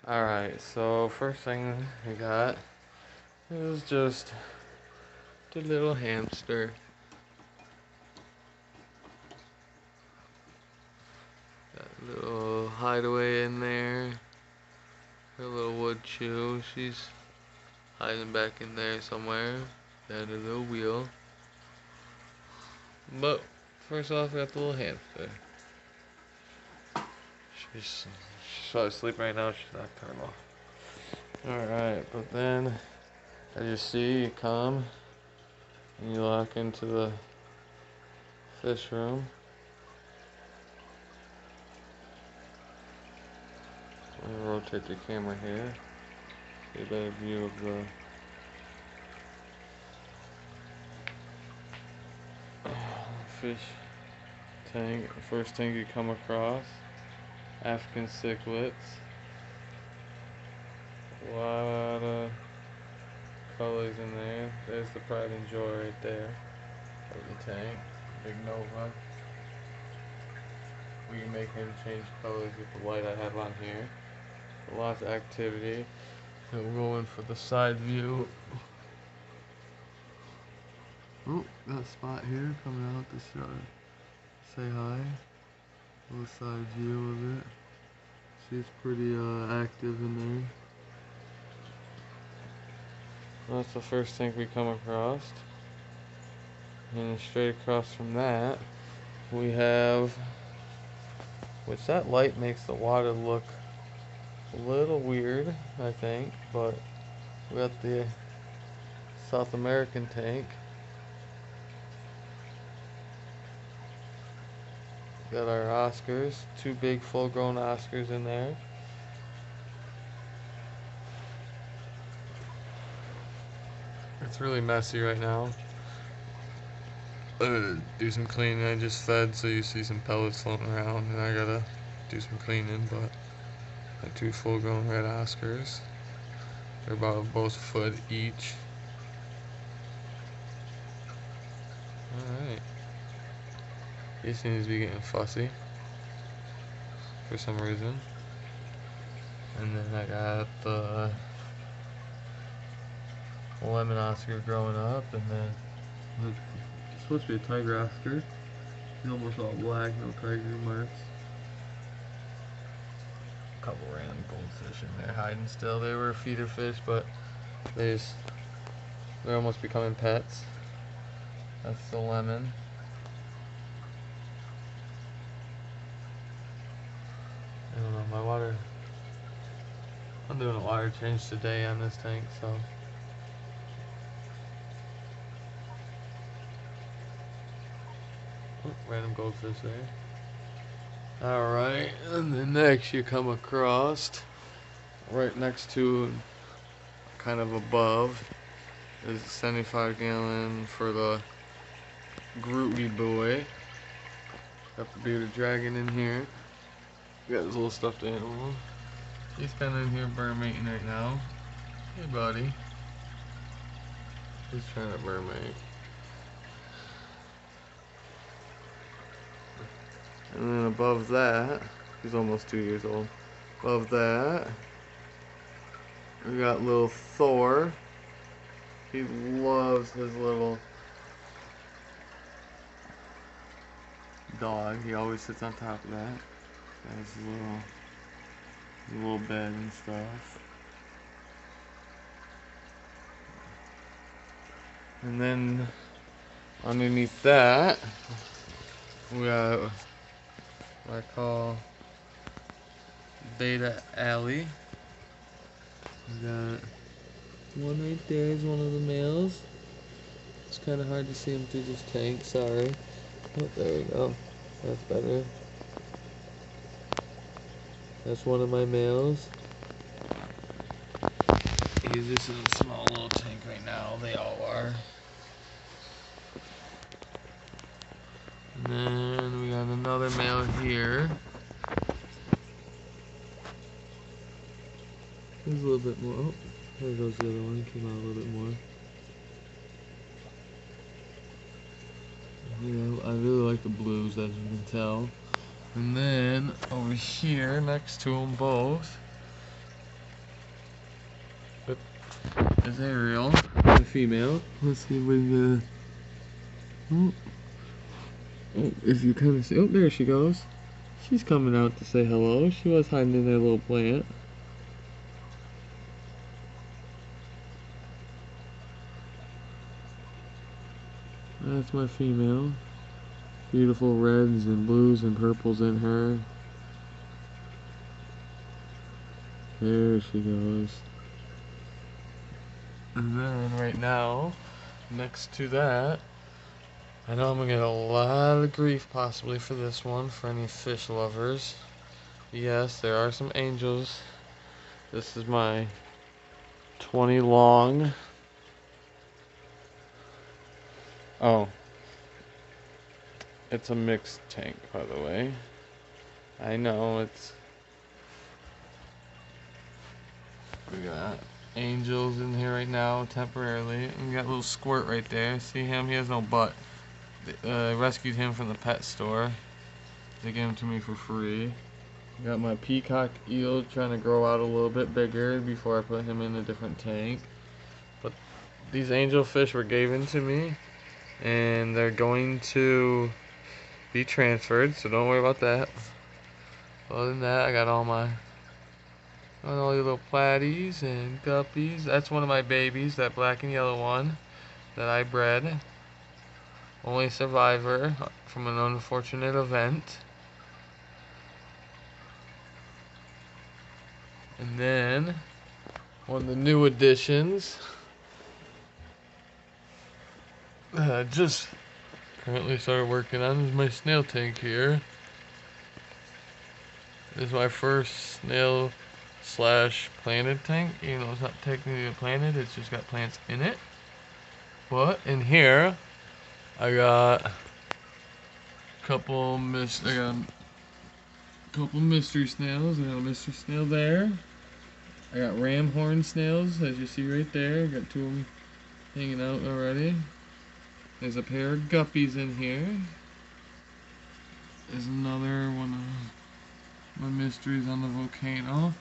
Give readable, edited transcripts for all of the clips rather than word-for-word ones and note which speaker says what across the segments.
Speaker 1: Alright, so first thing we got is just the little hamster. Got a little hideaway in there. Her little wood chew. She's hiding back in there somewhere. Got a little wheel. But first off, we got the little hamster. She's probably asleep right now. She's nocturnal. Alright, but then as you see, you come and you lock into the fish room. I'm gonna rotate the camera here. Get a better view of the fish tank. First tank you come across. African cichlids. A lot of colors in there. There's the pride and joy right there of the tank. Big Nova. We can make him change colors with the light I have on here. So lots of activity. So we'll go in for the side view. Oh, got a spot here coming out to say hi. A little side view of it. See, it's pretty active in there. That's the first thing we come across. And straight across from that, we have, which that light makes the water look a little weird, I think, but we got the South American tank. Got our Oscars, 2 big full-grown Oscars in there. It's really messy right now. Do some cleaning. I just fed, so you see some pellets floating around, and I gotta do some cleaning. But got 2 full-grown red Oscars. They're about both a foot each. All right. He seems to be getting fussy for some reason. And then I got the lemon Oscar growing up, and then it's supposed to be a tiger Oscar. He's almost all black, no tiger marks. A couple random goldfish in there hiding still. They were feeder fish, but they're almost becoming pets. That's the lemon. I don't know, my water. I'm doing a water change today on this tank, so. Oh, random goldfish there. Alright, and then next you come across, right next to, kind of above, is a 75-gallon for the Groovy boy. Got the bearded dragon in here. Got his little stuffed animal. He's kind of in here burn mating right now. Hey, buddy. He's trying to burn mate. And then above that, he's almost 2 years old. Above that, we got little Thor. He loves his little dog. He always sits on top of that. Got his little bed and stuff. And then underneath that, we got what I call Beta Alley. We got one right there is one of the males. It's kind of hard to see him through this tank, sorry. Oh, there we go. That's better. That's one of my males. He's just in a small little tank right now. They all are. And then we got another male here. There's a little bit more. Oh, there goes the other one. Came out a little bit more. Yeah, I really like the blues, as you can tell. And then over here, next to them both, But there's Ariel, the female. Let's see if we can if you kind of see, oh, there she goes. She's coming out to say hello. She was hiding in that little plant. That's my female. Beautiful reds and blues and purples in her. There she goes. And then right now, next to that, I know I'm gonna get a lot of grief possibly for this one, for any fish lovers. Yes, there are some angels. This is my 20 long. Oh. It's a mixed tank, by the way. I know, it's... We got angels in here right now, temporarily. And we got a little squirt right there. See him? He has no butt. I rescued him from the pet store. They gave him to me for free. Got my peacock eel trying to grow out a little bit bigger before I put him in a different tank. But these angel fish were given to me, and they're going to be transferred, so don't worry about that. Other than that, I got all the little platies and guppies. That's one of my babies, that black and yellow one that I bred. Only survivor from an unfortunate event. And then one of the new additions that I just currently started working on is my snail tank here. This is my first snail slash planted tank, even though it's not technically planted, it's just got plants in it. But in here I got a couple mystery snails. I got a mystery snail there. I got ram horn snails, as you see right there. I got two of them hanging out already. There's a pair of guppies in here. There's another one of my mysteries on the volcano.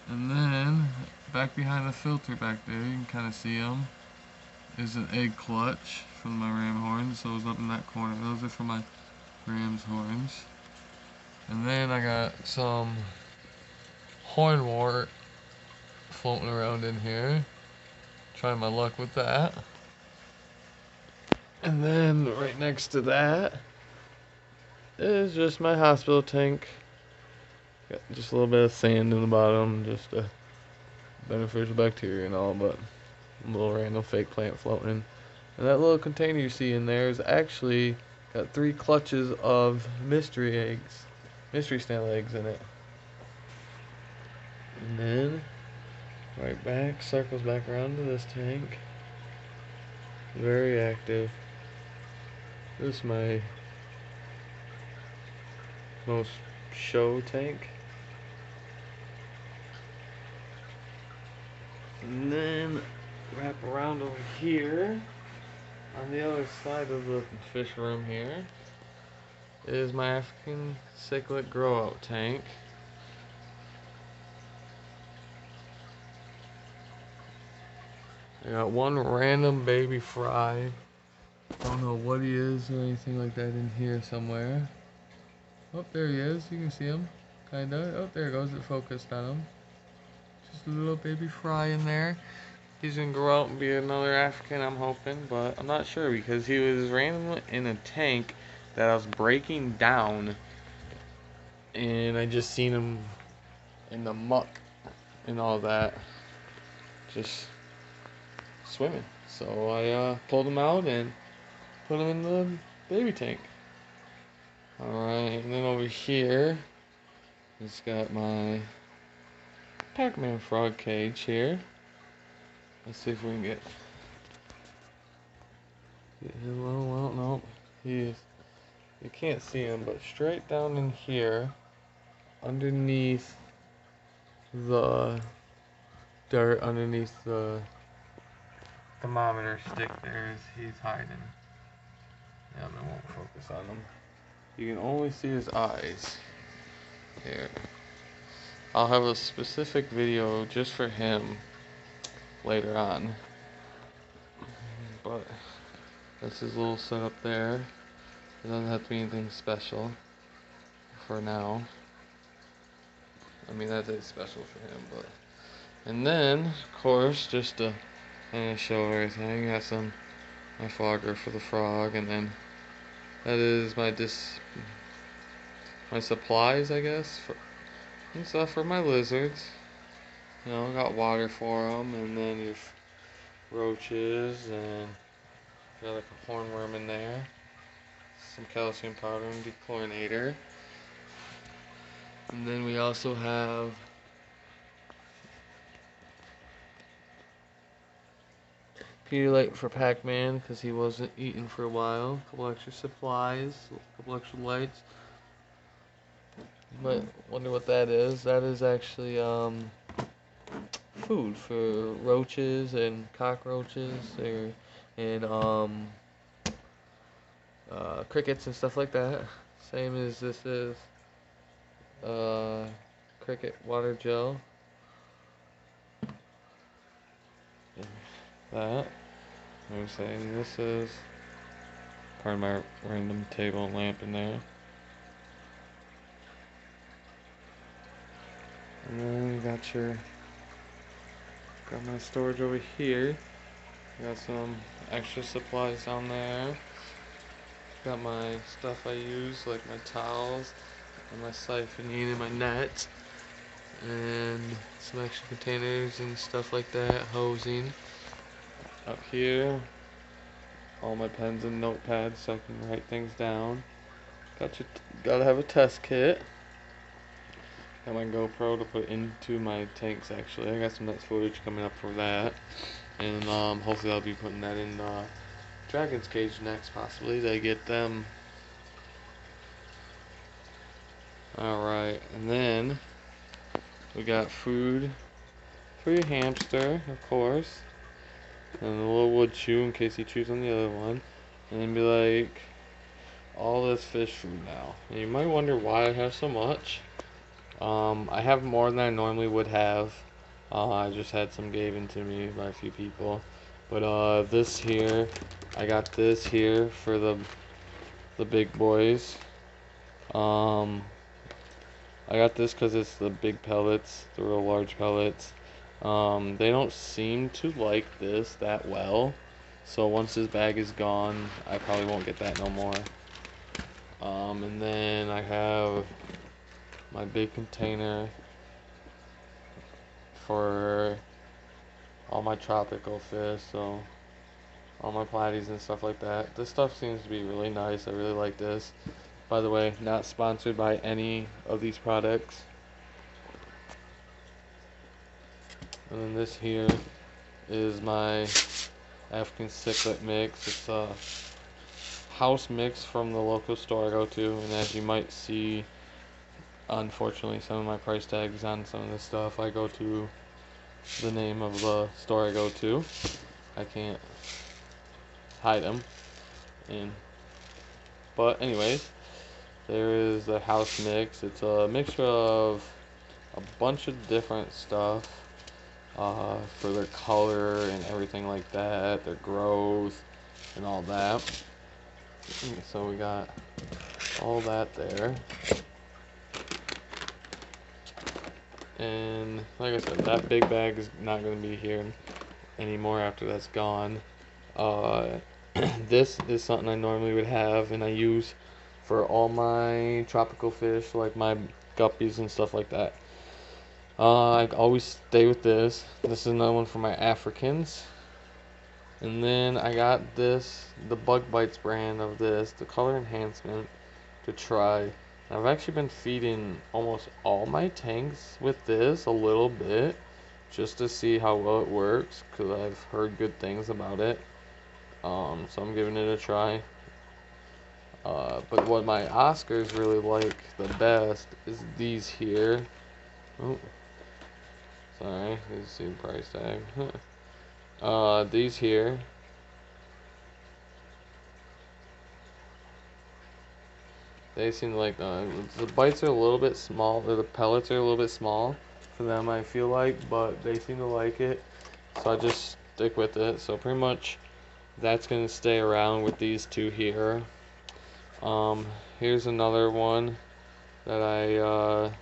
Speaker 1: And then, back behind the filter back there, you can kind of see them, is an egg clutch from my ram horns. Those up in that corner. Those are for my ram's horns. And then I got some hornwort floating around in here. Trying my luck with that. And then right next to that is just my hospital tank. Got just a little bit of sand in the bottom, just a beneficial bacteria and all, but a little random fake plant floating. And that little container you see in there is actually got 3 clutches of mystery snail eggs in it. And then right back, circles back around to this tank. Very active. This is my most show tank. And then wrap around over here on the other side of the fish room here is my African cichlid grow out tank. I got one random baby fry. Don't know what he is or anything like that in here somewhere. Oh, there he is. You can see him. Kinda. Oh, there it goes. It focused on him. Just a little baby fry in there. He's gonna grow out and be another African, I'm hoping, but I'm not sure because he was randomly in a tank that I was breaking down, and I just seen him in the muck and all that, just swimming. So I pulled him out and put him in the baby tank. Alright, and then over here, it's got my Pacman Frog cage here. Let's see if we can get him. Well, no. You can't see him, but straight down in here, underneath the dirt, underneath the thermometer stick there, he's hiding. Yeah, I won't focus on him. You can only see his eyes. Here. I'll have a specific video just for him later on. But that's his little setup there. It doesn't have to be anything special for now. I mean, that is special for him, but. And then, of course, just to kind of show everything, I got my fogger for the frog, and then that is my supplies, I guess, and stuff for my lizards. You know, got water for them, and then your roaches, and got like a hornworm in there, some calcium powder and dechlorinator. And then we also have Pedialyte for Pacman because he wasn't eating for a while. A couple extra supplies, a couple extra lights. But wonder what that is. That is actually food for roaches and cockroaches and crickets and stuff like that. Same as this is cricket water gel. That. I'm saying this is part of my random table and lamp in there. And then you got my storage over here. Got some extra supplies down there. Got my stuff I use, like my towels and my siphoning and my net. And some extra containers and stuff like that, hosing. Up here, all my pens and notepads so I can write things down. Gotta have a test kit. Got my GoPro to put into my tanks actually. I got some nice footage coming up for that. And hopefully I'll be putting that in Dragon's Cage next possibly to get them. Alright, and then we got food for your hamster, of course. And a little wood chew in case he chews on the other one. And then be like, all this fish food now. And you might wonder why I have so much. I have more than I normally would have. I just had some given to me by a few people. But this here, I got this here for the big boys. I got this because it's the big pellets, the real large pellets. They don't seem to like this that well, so once this bag is gone, I probably won't get that no more. And then I have my big container for all my tropical fish, so all my platies and stuff like that. This stuff seems to be really nice. I really like this. By the way, not sponsored by any of these products. And then this here is my African cichlid mix. It's a house mix from the local store I go to, and as you might see, unfortunately, some of my price tags on some of this stuff, I go to the name of the store I go to. I can't hide them. But anyways, there is the house mix. It's a mixture of a bunch of different stuff for their color and everything like that, their growth and all that. So we got all that there. And like I said, that big bag is not going to be here anymore after that's gone. This is something I normally would have and I use for all my tropical fish, like my guppies and stuff like that. I always stay with this. This is another one for my Africans. And then I got this, the Bug Bites brand of this, the color enhancement, to try. I've actually been feeding almost all my tanks with this a little bit, just to see how well it works, because I've heard good things about it. So I'm giving it a try. But what my Oscars really like the best is these here. Oh, sorry, you see the price tag. These here. They seem like the bites are a little bit small, or the pellets are a little bit small for them, I feel like, but they seem to like it. So I just stick with it. So pretty much that's gonna stay around with these two here. Here's another one that I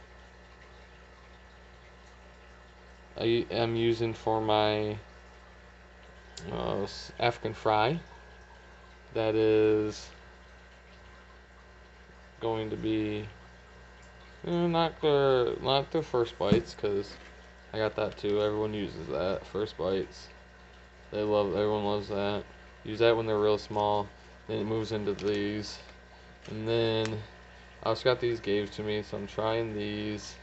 Speaker 1: am using for my African fry. That is going to be not the first bites, because I got that too. Everyone uses that first bites. Everyone loves that. Use that when they're real small. Then it moves into these, and then I also got these gave to me, so I'm trying these.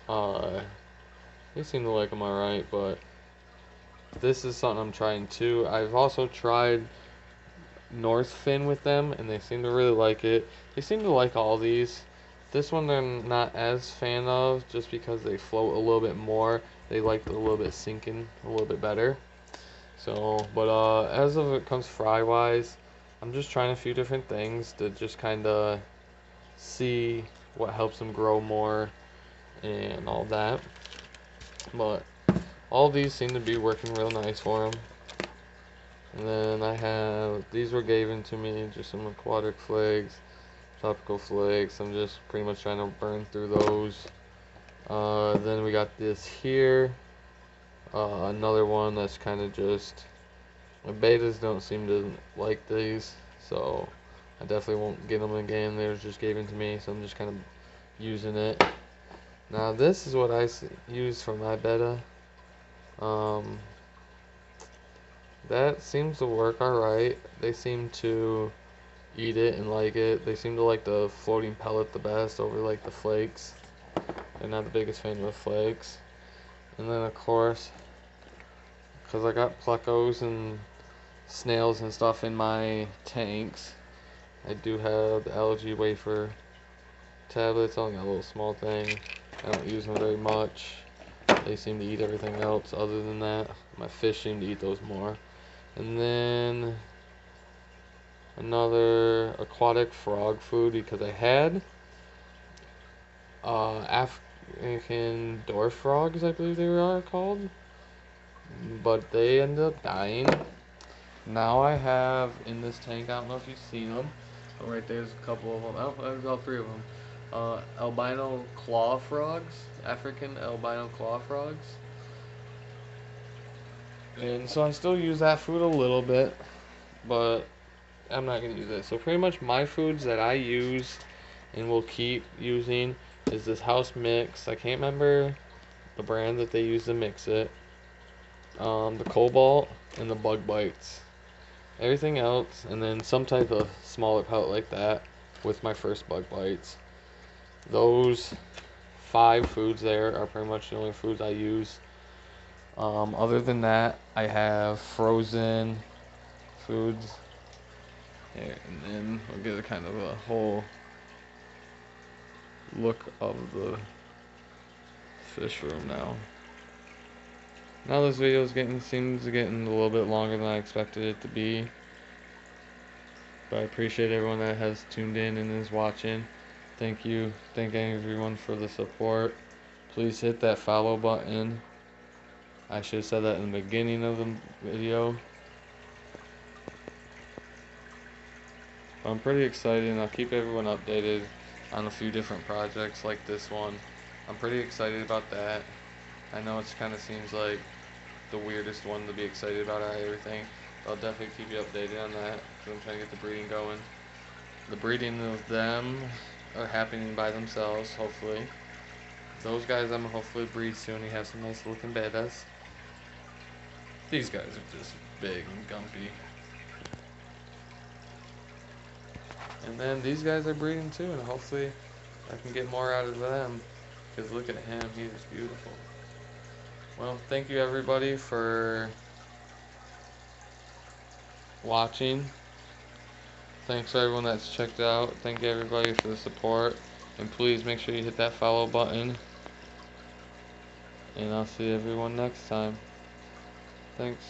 Speaker 1: They seem to like them alright, but this is something I'm trying too. I've also tried North Fin with them, and they seem to really like it. They seem to like all these. This one they're not as fan of, just because they float a little bit more. They like a little bit sinking a little bit better. So, but as of it comes fry wise, I'm just trying a few different things to just kind of see what helps them grow more and all that. But all these seem to be working real nice for them. And then I have, these were given to me, just some aquatic flakes, tropical flakes. I'm just pretty much trying to burn through those. Then we got this here. Another one that's kind of just, the betas don't seem to like these, so I definitely won't get them again. They were just given to me, so I'm just kind of using it. Now this is what I use for my beta. That seems to work alright. They seem to eat it and like it. They seem to like the floating pellet the best over like the flakes. They're not the biggest fan of the flakes. And then of course, because I got plecos and snails and stuff in my tanks, I do have the algae wafer tablets. I only got a little small thing. I don't use them very much. They seem to eat everything else other than that. My fish seem to eat those more. And then another aquatic frog food, because I had African dwarf frogs, I believe they are called, but they ended up dying. Now I have in this tank, I don't know if you've seen them, but right there's a couple of them. Oh, there's all three of them. Albino claw frogs, African albino claw frogs. And so I still use that food a little bit, but I'm not going to use it. So pretty much my foods that I use and will keep using is this house mix. I can't remember the brand that they use to mix it. The cobalt and the bug bites. Everything else, and then some type of smaller pellet like that with my first bug bites. Those 5 foods there are pretty much the only foods I use. Other than that, I have frozen foods. Here, and then we'll get a kind of a whole look of the fish room now. Now this video seems to getting a little bit longer than I expected it to be. But I appreciate everyone that has tuned in and is watching. Thank you. Thank everyone for the support. Please hit that follow button. I should have said that in the beginning of the video. I'm pretty excited, and I'll keep everyone updated on a few different projects like this one. I'm pretty excited about that. I know it kind of seems like the weirdest one to be excited about out of everything. But I'll definitely keep you updated on that, because I'm trying to get the breeding going. The breeding of them are happening by themselves, hopefully. Those guys I'm hopefully breed soon. You have some nice looking betas. These guys are just big and gumpy. And then these guys are breeding too, and hopefully I can get more out of them, because look at him, he is beautiful. Well, thank you everybody for watching. Thanks for everyone that's checked out. Thank you everybody for the support, and please make sure you hit that follow button, and I'll see everyone next time. Thanks.